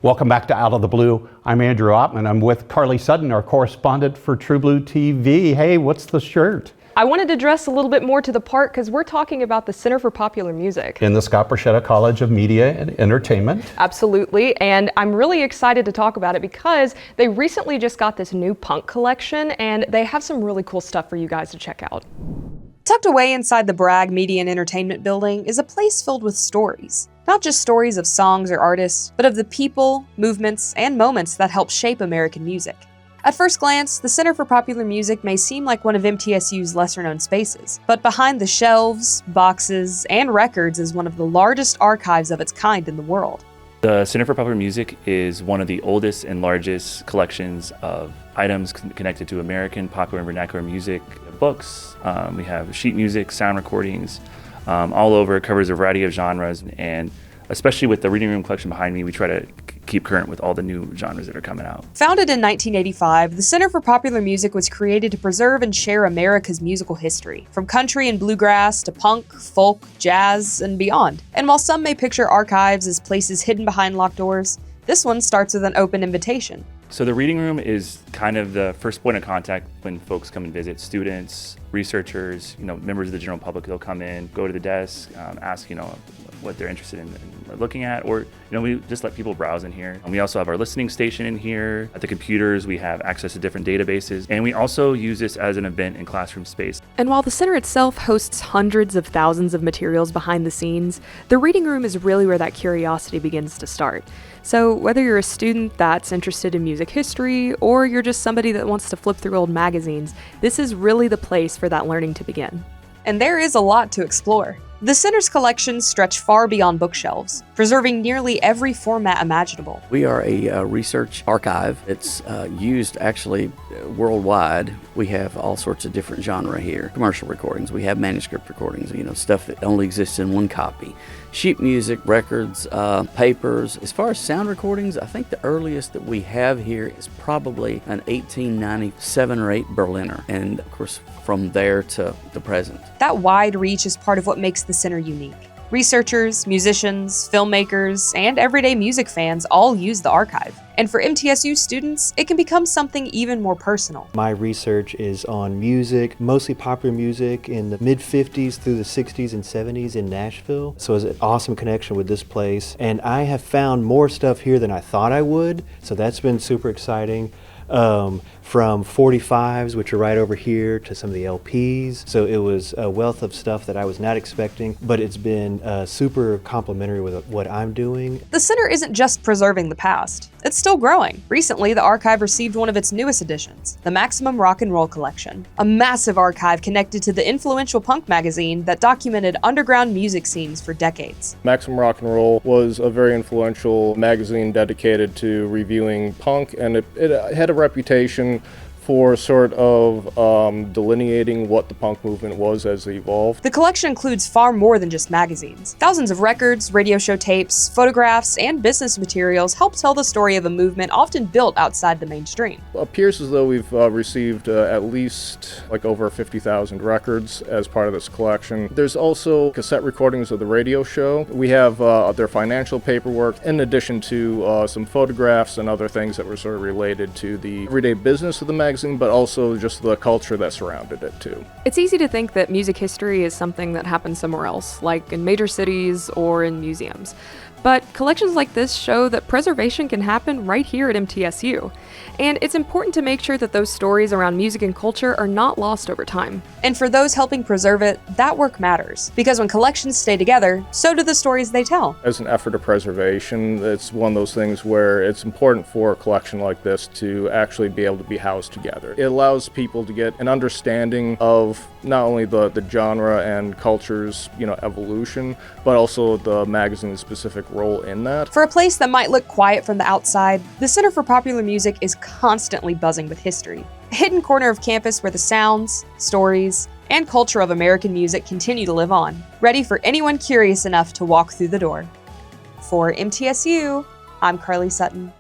Welcome back to Out of the Blue. I'm Andrew Ottman. I'm with Carly Sutton, our correspondent for True Blue TV. Hey, what's the shirt? I wanted to dress a little bit more to the part because we're talking about the Center for Popular Music. In the Scott Borchetta College of Media and Entertainment. Absolutely, and I'm really excited to talk about it because they recently just got this new punk collection and they have some really cool stuff for you guys to check out. Tucked away inside the Bragg Media and Entertainment building is a place filled with stories. Not just stories of songs or artists, but of the people, movements, and moments that help shape American music. At first glance, the Center for Popular Music may seem like one of MTSU's lesser-known spaces, but behind the shelves, boxes, and records is one of the largest archives of its kind in the world. The Center for Popular Music is one of the oldest and largest collections of items connected to American popular and vernacular music, books. We have sheet music, sound recordings, all over. It covers a variety of genres, and especially with the Reading Room collection behind me, we try to keep current with all the new genres that are coming out. Founded in 1985, the Center for Popular Music was created to preserve and share America's musical history, from country and bluegrass to punk, folk, jazz, and beyond. And while some may picture archives as places hidden behind locked doors, this one starts with an open invitation. So the Reading Room is kind of the first point of contact when folks come and visit. Students, researchers, members of the general public, they'll come in, go to the desk, ask, what they're interested in looking at, or, we just let people browse in here. And we also have our listening station in here. At the computers, we have access to different databases, and we also use this as an event and classroom space. And while the center itself hosts hundreds of thousands of materials behind the scenes, the Reading Room is really where that curiosity begins to start. So whether you're a student that's interested in music history, or you're just somebody that wants to flip through old magazines, this is really the place for that learning to begin. And there is a lot to explore. The center's collections stretch far beyond bookshelves, preserving nearly every format imaginable. We are a research archive. It's used actually worldwide. We have all sorts of different genre here. Commercial recordings, we have manuscript recordings, stuff that only exists in one copy. Sheet music, records, papers. As far as sound recordings, I think the earliest that we have here is probably an 1897 or 8 Berliner, and of course from there to the present. That wide reach is part of what makes the center unique. Researchers, musicians, filmmakers, and everyday music fans all use the archive. And for MTSU students, it can become something even more personal. My research is on music, mostly popular music in the mid-50s through the 60s and 70s in Nashville. So it's an awesome connection with this place. And I have found more stuff here than I thought I would, so that's been super exciting. From 45s, which are right over here, to some of the LPs. So it was a wealth of stuff that I was not expecting, but it's been super complimentary with what I'm doing. The center isn't just preserving the past, it's still growing. Recently, the archive received one of its newest additions, the Maximum Rock and Roll Collection, a massive archive connected to the influential punk magazine that documented underground music scenes for decades. Maximum Rock and Roll was a very influential magazine dedicated to reviewing punk, and it had a reputation for sort of delineating what the punk movement was as it evolved. The collection includes far more than just magazines. Thousands of records, radio show tapes, photographs, and business materials help tell the story of a movement often built outside the mainstream. It appears as though we've received at least over 50,000 records as part of this collection. There's also cassette recordings of the radio show. We have their financial paperwork, in addition to some photographs and other things that were sort of related to the everyday business of the magazine, but also just the culture that surrounded it too. It's easy to think that music history is something that happens somewhere else, like in major cities or in museums. But collections like this show that preservation can happen right here at MTSU. And it's important to make sure that those stories around music and culture are not lost over time. And for those helping preserve it, that work matters. Because when collections stay together, so do the stories they tell. As an effort of preservation, it's one of those things where it's important for a collection like this to actually be able to be housed together. It allows people to get an understanding of not only the genre and culture's evolution, but also the magazine's specific role in that. For a place that might look quiet from the outside, the Center for Popular Music is constantly buzzing with history. A hidden corner of campus where the sounds, stories, and culture of American music continue to live on, ready for anyone curious enough to walk through the door. For MTSU, I'm Carly Sutton.